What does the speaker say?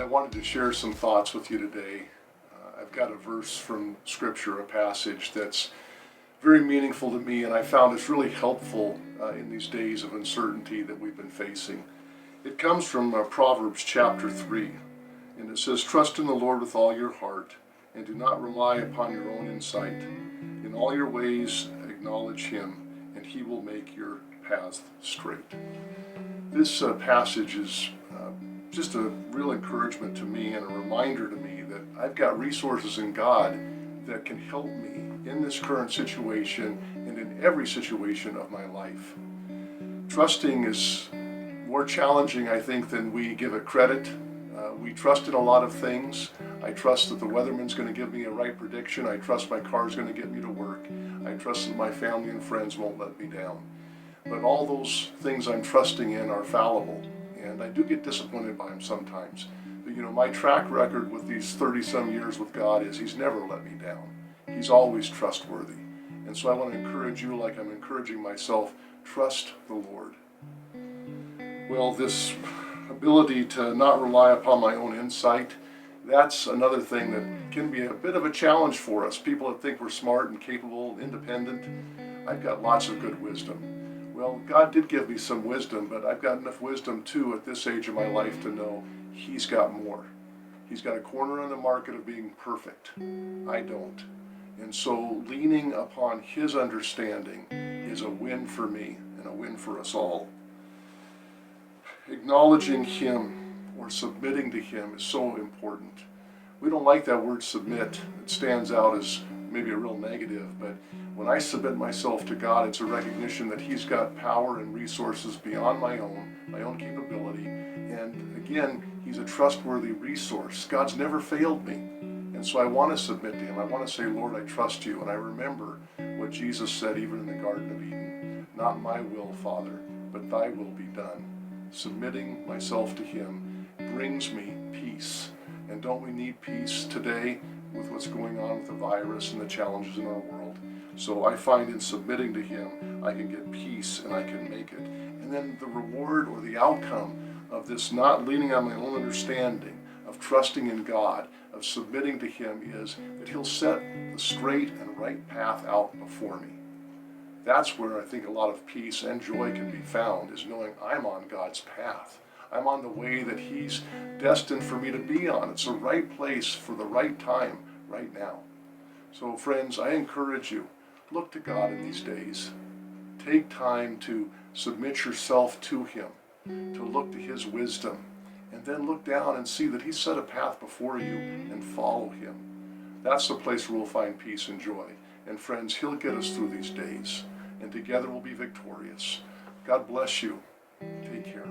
I wanted to share some thoughts with you today. I've got a verse from Scripture, a passage that's very meaningful to me, and I found it's really helpful in these days of uncertainty that we've been facing. It comes from Proverbs chapter 3, and it says, "Trust in the Lord with all your heart, and do not rely upon your own insight. In all your ways acknowledge Him, and He will make your paths straight." This passage is just a real encouragement to me and a reminder to me that I've got resources in God that can help me in this current situation and in every situation of my life. Trusting is more challenging, I think, than we give it credit. We trust in a lot of things. I trust that the weatherman's going to give me a right prediction. I trust my car's going to get me to work. I trust that my family and friends won't let me down. But all those things I'm trusting in are fallible, and I do get disappointed by them sometimes. But my track record with these 30-some years with God is He's never let me down. He's always trustworthy. And so I want to encourage you, like I'm encouraging myself, trust the Lord. Well, this ability to not rely upon my own insight, that's another thing that can be a bit of a challenge for us. People that think we're smart and capable, independent. I've got lots of good wisdom. Well, God did give me some wisdom, but I've got enough wisdom too at this age of my life to know He's got more. He's got a corner on the market of being perfect. I don't. And so leaning upon His understanding is a win for me and a win for us all. Acknowledging Him or submitting to Him is so important. We don't like that word submit. It stands out as maybe a real negative, but when I submit myself to God, it's a recognition that He's got power and resources beyond my own capability. And again, He's a trustworthy resource. God's never failed me. And so I want to submit to Him. I want to say, Lord, I trust You. And I remember what Jesus said even in the Garden of Eden. Not my will, Father, but Thy will be done. Submitting myself to Him brings me peace. And don't we need peace today with what's going on with the virus and the challenges in our world? So I find in submitting to Him, I can get peace and I can make it. And then the reward or the outcome of this not leaning on my own understanding, of trusting in God, of submitting to Him is that He'll set the straight and right path out before me. That's where I think a lot of peace and joy can be found, is knowing I'm on God's path. I'm on the way that He's destined for me to be on. It's the right place for the right time right now. So friends, I encourage you, look to God in these days. Take time to submit yourself to Him, to look to His wisdom, and then look down and see that He's set a path before you and follow Him. That's the place where we'll find peace and joy. And friends, He'll get us through these days, and together we'll be victorious. God bless you. Take care.